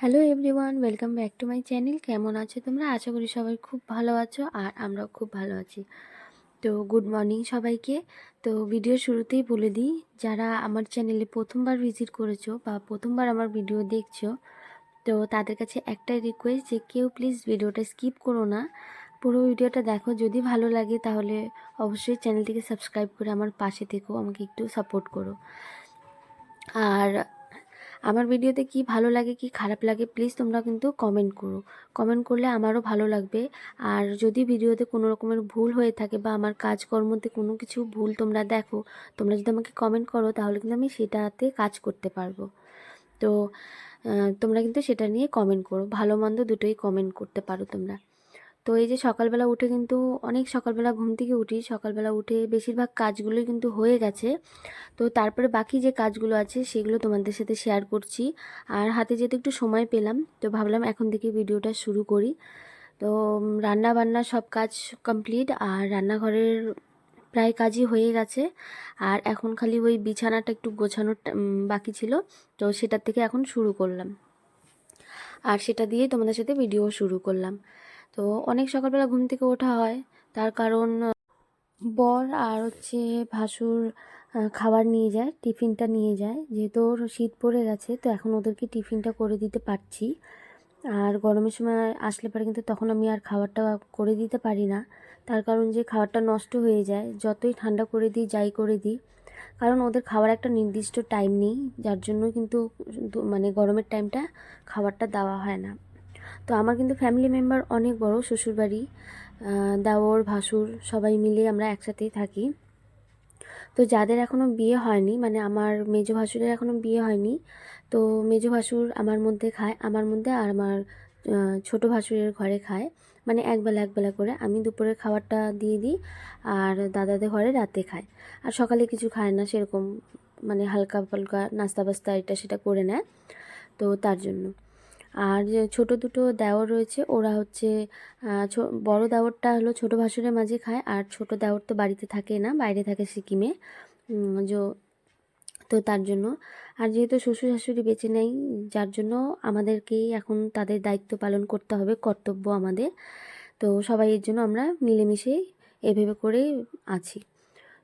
Hello everyone, welcome back to my channel. কেমন আছো তোমরা? আশা করি সবাই খুব ভালো আছো আর আমরাও খুব ভালো আছি। তো গুড মর্নিং সবাইকে। তো ভিডিও শুরুতেই বলে দিই, যারা আমার চ্যানেলে প্রথমবার ভিজিট করেছো বা প্রথমবার আমার ভিডিও দেখছো, তো তাদের কাছে একটাই রিকোয়েস্ট যে কেউ প্লিজ ভিডিওটা স্কিপ করো না, পুরো ভিডিওটা দেখো। যদি ভালো লাগে তাহলে অবশ্যই চ্যানেলটিকে সাবস্ক্রাইব করে আমার পাশে থেকো, আমাকে একটু সাপোর্ট করো। আর আমার ভিডিওতে কি ভালো লাগে কি খারাপ লাগে প্লিজ তোমরা কিন্তু কমেন্ট করো। কমেন্ট করলে আমারও ভালো লাগবে। আর যদি ভিডিওতে কোনো রকমের ভুল হয়ে থাকে বা আমার কাজকর্মতে কোনো কিছু ভুল তোমরা দেখো, তোমরা যদি আমাকে কমেন্ট করো তাহলে কিন্তু আমি সেটাতে কাজ করতে পারবো। তো তোমরা কিন্তু সেটা নিয়ে কমেন্ট করো, ভালো মন্দ দুটোই কমেন্ট করতে পারো তোমরা। তো এই যে সকালবেলা উঠে কিন্তু অনেক সকালবেলা ঘুম থেকে উঠি, সকালবেলা উঠে বেশিরভাগ কাজগুলোই কিন্তু হয়ে গেছে। তো তারপরে বাকি যে কাজগুলো আছে সেগুলো তোমাদের সাথে শেয়ার করছি। আর হাতে যেহেতু একটু সময় পেলাম, তো ভাবলাম এখন থেকে ভিডিওটা শুরু করি। তো রান্না বান্না সব কাজ কমপ্লিট, আর রান্নাঘরের প্রায় কাজই হয়ে গেছে। আর এখন খালি ওই বিছানাটা একটু গোছানোর বাকি ছিল, তো সেটার থেকে এখন শুরু করলাম। আর সেটা দিয়েই তোমাদের সাথে ভিডিও শুরু করলাম। তো অনেক সকালবেলা ঘুম থেকে ওঠা হয়, তার কারণ বর আর ভাসুর খাবার নিয়ে যায়, টিফিনটা নিয়ে যায়। যেহেতু ওর শীত পড়ে গেছে, তো এখন ওদেরকে টিফিনটা করে দিতে পারছি। আর গরমের সময় আসলে পরে কিন্তু তখন আমি আর খাবারটা করে দিতে পারি না, তার কারণ যে খাবারটা নষ্ট হয়ে যায় যতই ঠান্ডা করে দিই যাই করে দিই। কারণ ওদের খাবার একটা নির্দিষ্ট টাইম নেই, যার জন্য কিন্তু মানে গরমের টাইমটা খাবারটা দেওয়া হয় না। তো আমার কিন্তু ফ্যামিলি মেম্বার অনেক বড়, শ্বশুরবাড়ি, দেওর ভাসুর সবাই মিলে আমরা একসাথেই থাকি। তো যাদের এখনও বিয়ে হয়নি, মানে আমার মেজো ভাসুরের এখনও বিয়ে হয়নি, তো মেজো ভাসুর আমার মধ্যে খায়, আমার মধ্যে, আর আমার ছোটো ভাসুরের ঘরে খায়। মানে একবেলা একবেলা করে আমি দুপুরের খাবারটা দিয়ে দিই, আর দাদাদের ঘরে রাতে খায়। আর সকালে কিছু খায় না সেরকম, মানে হালকা পালকা নাস্তা বাস্তা এটা সেটা করে নেয়, তো তার জন্য। আর যে ছোটো দুটো দেওর রয়েছে, ওরা বড় দেওরটা হলো ছোটো ভাসুরের মাঝে খায়, আর ছোটো দেওর তো বাড়িতে থাকে না, বাইরে থাকে সিকিমে। যে তো তার জন্য, আর যেহেতু শ্বশুর শাশুড়ি বেঁচে নেই, যার জন্য আমাদেরকেই এখন তাদের দায়িত্ব পালন করতে হবে, কর্তব্য আমাদের। তো সবাই এর জন্য আমরা মিলেমিশে এভাবে করেই আছি।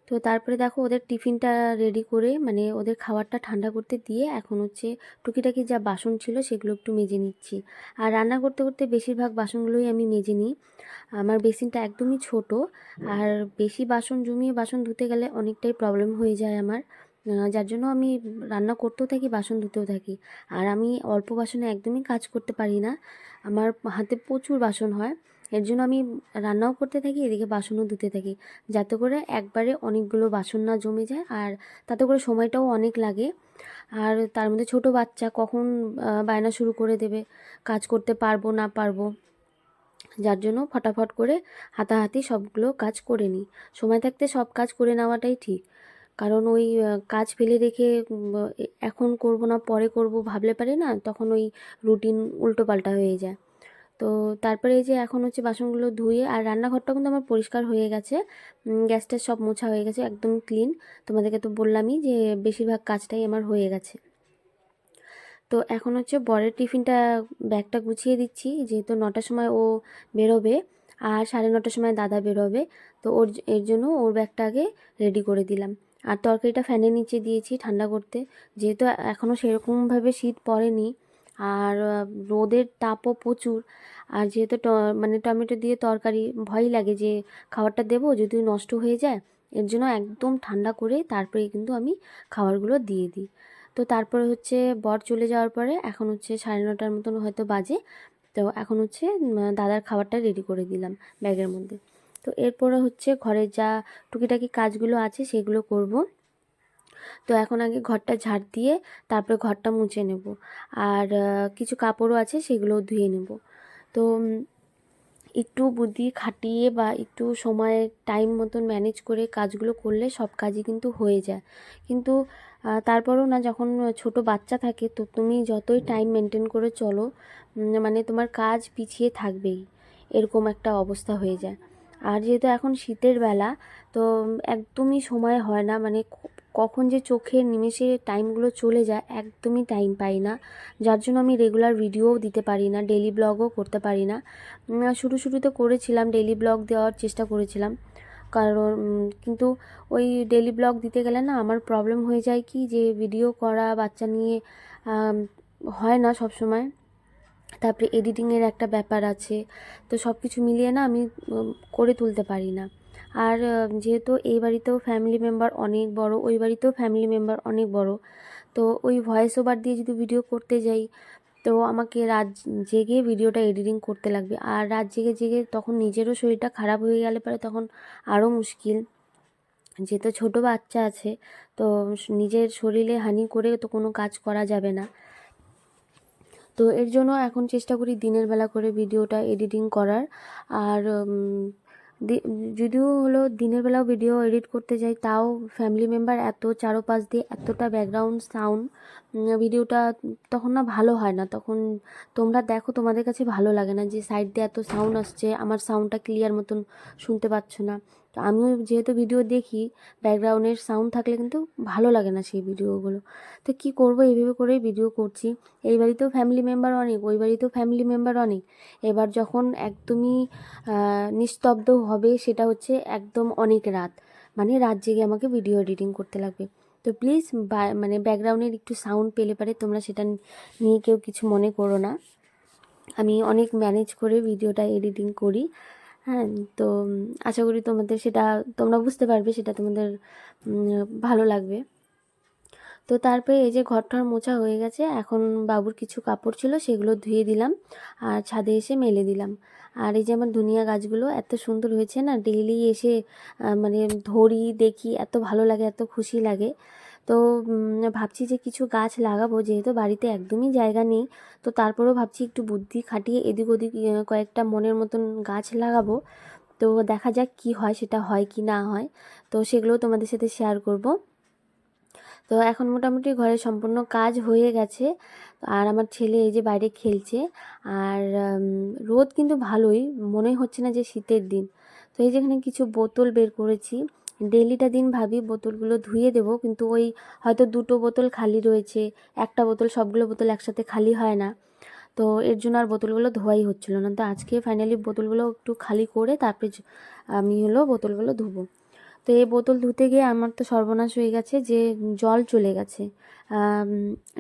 তো তারপরে দেখো ওদের টিফিনটা রেডি করে, মানে ওদের খাবারটা ঠান্ডা করতে দিয়ে এখন টুকিটাকি যা বাসন ছিল সেগুলো একটু মেজে নিচ্ছি। আর রান্না করতে করতে বেশিরভাগ বাসনগুলোই আমি মেজে নিই। আমার বেসিনটা একদমই ছোট, আর বেশি বাসন জমিয়ে বাসন ধুতে গেলে অনেকটাই প্রবলেম হয়ে যায় আমার। যার জন্য আমি রান্না করতেও থাকি, বাসন ধুতেও থাকি। আর আমি অল্প বাসনে একদমই কাজ করতে পারি না, আমার হাতে প্রচুর বাসন হয়। এর জন্য আমি রান্নাও করতে থাকি, এদিকে বাসনও ধুতে থাকি, যাতে করে একবারে অনেকগুলো বাসন না জমে যায়, আর তাতে করে সময়টাও অনেক লাগে। আর তার মধ্যে ছোট বাচ্চা কখন বায়না শুরু করে দেবে, কাজ করতে পারবো না পারবো, যার জন্য ফটাফট করে হাতাহাতি সবগুলো কাজ করে নিই। সময় থাকতে সব কাজ করে নেওয়াটাই ঠিক, কারণ ওই কাজ ফেলে রেখে এখন করব না পরে করব ভাবলে পারি না, তখন ওই রুটিন উল্টোপাল্টা হয়ে যায়। তো তারপরে এই যে এখন বাসনগুলো ধুয়ে, আর রান্নাঘরটা কিন্তু আমার পরিষ্কার হয়ে গেছে, গ্যাসটা সব মোছা হয়ে গেছে, একদম ক্লিন। তোমাদেরকে তো বললামই যে বেশিরভাগ কাজটাই আমার হয়ে গেছে। তো এখন বরের টিফিনটা, ব্যাগটা গুছিয়ে দিচ্ছি, যেহেতু 9টার সময় ও বেরোবে, আর 9:30টার সময় দাদা বেরোবে। তো এর জন্য ওর ব্যাগটা আগে রেডি করে দিলাম। আর তরকারিটা ফ্যানের নিচে দিয়েছি ঠান্ডা করতে, যেহেতু এখনও সেরকমভাবে শীত পড়েনি, আর রোদের তাপও প্রচুর। আর যেহেতু মানে টমেটো দিয়ে তরকারি, ভয় লাগে যে খাবারটা দেবো যদি নষ্ট হয়ে যায়, এর জন্য একদম ঠান্ডা করে তারপরে কিন্তু আমি খাবারগুলো দিয়ে দিই। তো তারপরে বর চলে যাওয়ার পরে এখন 9:30টার মতন হয়তো বাজে। তো এখন দাদার খাবারটা রেডি করে দিলাম ব্যাগের মধ্যে। তো এরপরে ঘরের যা টুকিটাকি কাজগুলো আছে সেগুলো করব। তো এখন আগে ঘরটা ঝাড় দিয়ে তারপরে ঘরটা মুছে নেব, আর কিছু কাপড়ও আছে সেগুলোও ধুয়ে নেব। তো একটু বুদ্ধি খাটিয়ে বা একটু সময় টাইম মতন ম্যানেজ করে কাজগুলো করলে সব কাজই কিন্তু হয়ে যায়। কিন্তু তারপরেও না, যখন ছোট বাচ্চা থাকে তো তুমি যতই টাইম মেনটেন করে চলো, মানে তোমার কাজ পিছিয়ে থাকবেই, এরকম একটা অবস্থা হয়ে যায়। আর যেহেতু এখন শীতের বেলা, তো একদমই সময় হয় না, মানে কখন যে চোখের নিমেষে টাইমগুলো চলে যায় একদমই টাইম পাই না, যার জন্য আমি রেগুলার ভিডিওও দিতে পারি না, ডেলি ব্লগও করতে পারি না। শুরুতে করেছিলাম, ডেলি ব্লগ দেওয়ার চেষ্টা করেছিলাম, কারণ কিন্তু ওই ডেলি ব্লগ দিতে গেলে না আমার প্রবলেম হয়ে যায় কি, যে ভিডিও করা বাচ্চা নিয়ে হয় না সব সময়। তারপরে এডিটিংয়ের একটা ব্যাপার আছে, তো সব কিছু মিলিয়ে না আমি করে তুলতে পারি না। আর যেহেতু এই বাড়িতেও ফ্যামিলি মেম্বার অনেক বড়, ওই বাড়িতেও ফ্যামিলি মেম্বার অনেক বড়, তো ওই ভয়েস ওভার দিয়ে যদি ভিডিও করতে যাই তো আমাকে রাত জেগে ভিডিওটা এডিটিং করতে লাগবে। আর রাত জেগে জেগে তখন নিজেরও শরীরটা খারাপ হয়ে গেলে পরে তখন আরও মুশকিল, যেহেতু ছোটো বাচ্চা আছে, তো নিজের শরীরে হানি করে তো কোনো কাজ করা যাবে না। তো এর জন্য এখন চেষ্টা করি দিনের বেলা করে ভিডিওটা এডিটিং করার। আর যদিও হলো দিনের বেলাও ভিডিও এডিট করতে যাই, তাও ফ্যামিলি মেম্বার এত চারোপাশ দিয়ে এতটা ব্যাকগ্রাউন্ড সাউন্ড, ভিডিওটা তখন না ভালো হয় না। তখন তোমরা দেখো, তোমাদের কাছে ভালো লাগে না যে সাইড দিয়ে এত সাউন্ড আসছে, আমার সাউন্ডটা ক্লিয়ার মতন শুনতে পাচ্ছ না। তো আমিও যেহেতু ভিডিও দেখি, ব্যাকগ্রাউন্ডের সাউন্ড থাকলে কিন্তু ভালো লাগে না সেই ভিডিওগুলো। তো কি করব, এইভাবে করেই ভিডিও করছি। এই বাড়িতেও ফ্যামিলি মেম্বার অনেক, ওই বাড়িতেও ফ্যামিলি মেম্বার অনেক। এবার যখন একদমই নিস্তব্ধ হবে সেটা হচ্ছে একদম অনেক রাত, মানে রাত জেগে আমাকে ভিডিও এডিটিং করতে লাগবে। তো প্লিজ মানে ব্যাকগ্রাউন্ডের একটু সাউন্ড পেলে পারে তোমরা সেটা নিয়ে কেউ কিছু মনে করো না। আমি অনেক ম্যানেজ করে ভিডিওটা এডিটিং করি। হ্যাঁ, তো আশা করি তোমাদের সেটা তোমরা বুঝতে পারবে, সেটা তোমাদের ভালো লাগবে। তো তারপরে এই যে ঘরটার মোছা হয়ে গেছে, এখন বাবুর কিছু কাপড় ছিল সেগুলো ধুয়ে দিলাম আর ছাদে এসে মেলে দিলাম। আর এই যে আমার ধনিয়া গাছগুলো এত সুন্দর হয়েছে না, ডেইলি এসে মানে ধরি, দেখি, এত ভালো লাগে, এত খুশি লাগে। তো ভাবছি যে কিছু গাছ লাগাবো, যেহেতু বাড়িতে একদমই জায়গা নেই, তো তারপরেও ভাবছি একটু বুদ্ধি খাটিয়ে এদিক ওদিক কয়েকটা মনের মতন গাছ লাগাবো। তো দেখা যাক কি হয়, সেটা হয় কি না হয়, তো সেগুলোও তোমাদের সাথে শেয়ার করব। তো এখন মোটামুটি ঘরের সম্পূর্ণ কাজ হয়ে গেছে। আর আমার ছেলে এই যে বাইরে খেলছে। আর রোদ কিন্তু ভালোই, মনে হচ্ছে না যে শীতের দিন। তো এই যেখানে কিছু বোতল বের করেছি, ডেলিটা দিন ভাবি বোতলগুলো ধুয়ে দেবো, কিন্তু ওই হয়তো দুটো বোতল খালি রয়েছে, একটা বোতল, সবগুলো বোতল একসাথে খালি হয় না। তো এর জন্য আর বোতলগুলো ধোয়াই হচ্ছিলো না। তো আজকে ফাইনালি বোতলগুলো একটু খালি করে তারপরে আমি বোতলগুলো ধুবো। তো এই বোতল ধুতে গিয়ে আমার তো সর্বনাশ হয়ে গেছে, যে জল চলে গেছে।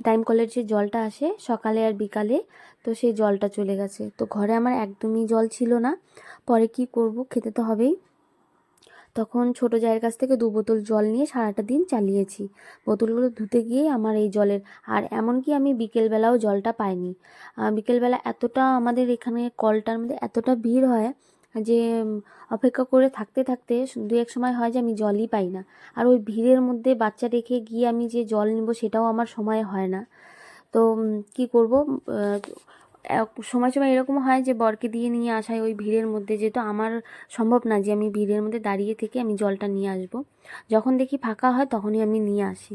টাইম কলের যে জলটা আসে সকালে আর বিকালে, তো সেই জলটা চলে গেছে। তো ঘরে আমার একদমই জল ছিল না। পরে কি করব, খেতে তো হবেই। তখন ছোটো জায়ের কাছ থেকে 2 বোতল জল নিয়ে সারাটা দিন চালিয়েছি। বোতলগুলো ধুতে গিয়েই আমার এই জলের, আর এমনকি আমি বিকেলবেলাও জলটা পাইনি। বিকেলবেলা এতটা আমাদের এখানে কলটার মধ্যে এতটা ভিড় হয় যে অপেক্ষা করে থাকতে থাকতে দু এক সময় হয় যে আমি জলই পাই না। আর ওই ভিড়ের মধ্যে বাচ্চা রেখে গিয়ে আমি যে জল নেব সেটাও আমার সময় হয় না। তো কি করব, সময় সময় এরকম হয় যে বরকে দিয়ে নিয়ে আসায় ওই ভিড়ের মধ্যে, যেহেতু আমার সম্ভব না যে আমি ভিড়ের মধ্যে দাঁড়িয়ে থেকে আমি জলটা নিয়ে আসব। যখন দেখি ফাঁকা হয় তখনই আমি নিয়ে আসি।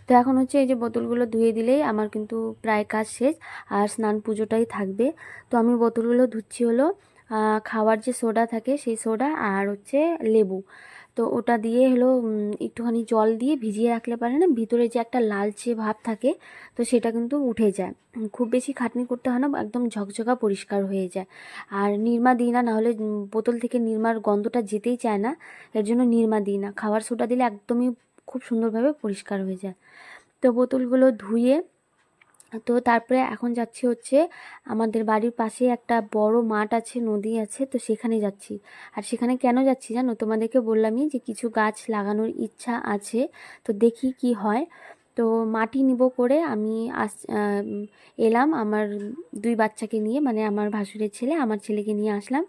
তো এখন হচ্ছে এই যে বোতলগুলো ধুয়ে দিলেই আমার কিন্তু প্রায় কাজ শেষ, আর স্নান পুজোটাই থাকবে। তো আমি বোতলগুলো ধুচ্ছি হলো খাওয়ার যে সোডা থাকে সেই সোডা, আর হচ্ছে লেবু। তো ওটা দিয়ে একটুখানি জল দিয়ে ভিজিয়ে রাখলে পারে না, ভিতরে যে একটা লালচে ভাব থাকে, তো সেটা কিন্তু উঠে যায়। খুব বেশি খাটনি করতে হয় না, একদম ঝকঝকা পরিষ্কার হয়ে যায়। আর নিরমা দিই না, নাহলে বোতল থেকে নিরমার গন্ধটা যেতেই চায় না, এর জন্য নিরমা দিই না। খাওয়ার সোডা দিলে একদমই খুব সুন্দরভাবে পরিষ্কার হয়ে যায়। তো বোতলগুলো ধুয়ে, তো তারপরে এখন যাচ্ছি হচ্ছে আমাদের বাড়ির পাশে একটা বড় মাঠ আছে, নদী আছে, তো সেখানে যাচ্ছি। আর সেখানে কেন যাচ্ছি জানো, তোমাদেরকে বললামই যে কিছু গাছ লাগানোর ইচ্ছা আছে, তো দেখি কি হয়। তো মাটি নিব করে আমি এলাম আমার 2 বাচ্চাকে নিয়ে, মানে আমার ভাসুরের ছেলে, আমার ছেলেকে নিয়ে আসলাম।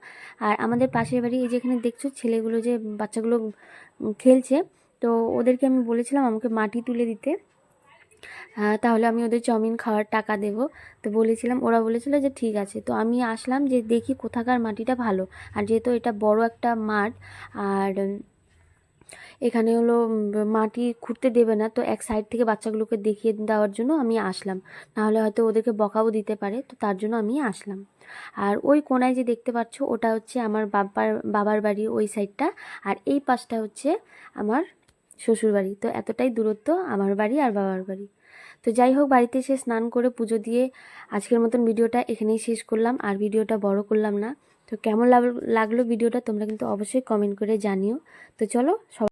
আর আমাদের পাশের বাড়ি এই যেখানে দেখছো ছেলেগুলো, যে বাচ্চাগুলো খেলছে, তো ওদেরকে আমি বলেছিলাম আমাকে মাটি তুলে দিতে, তাহলে আমি ওদের চাউমিন খাওয়ার টাকা দেব। তো বলেছিলাম, ওরা বলেছিল যে ঠিক আছে। তো আমি আসলাম যে দেখি কোথাকার মাটিটা ভালো। আর যেহেতু এটা বড় একটা মাঠ, আর এখানে মাটি খুঁড়তে দেবে না, তো এক সাইড থেকে বাচ্চাগুলোকে দেখিয়ে দেওয়ার জন্য আমি আসলাম, নাহলে হয়তো ওদেরকে বকাও দিতে পারে, তো তার জন্য আমি আসলাম। আর ওই কোনায় যে দেখতে পাচ্ছ ওটা হচ্ছে আমার বাবার বাড়ির ওই সাইডটা, আর এই পাশটা হচ্ছে আমার শ্বশুরবাড়ি। তো এতটাই দূরত্ব আমার বাড়ি আর বাবার বাড়ি। তো যাই হোক, বাড়িতে এসে স্নান করে পুজো দিয়ে আজকের মতন ভিডিওটা এখানেই শেষ করলাম, আর ভিডিওটা বড় করলাম না। তো কেমন লাগলো ভিডিওটা তোমরা কিন্তু অবশ্যই কমেন্ট করে জানিও। তো চলো সবাই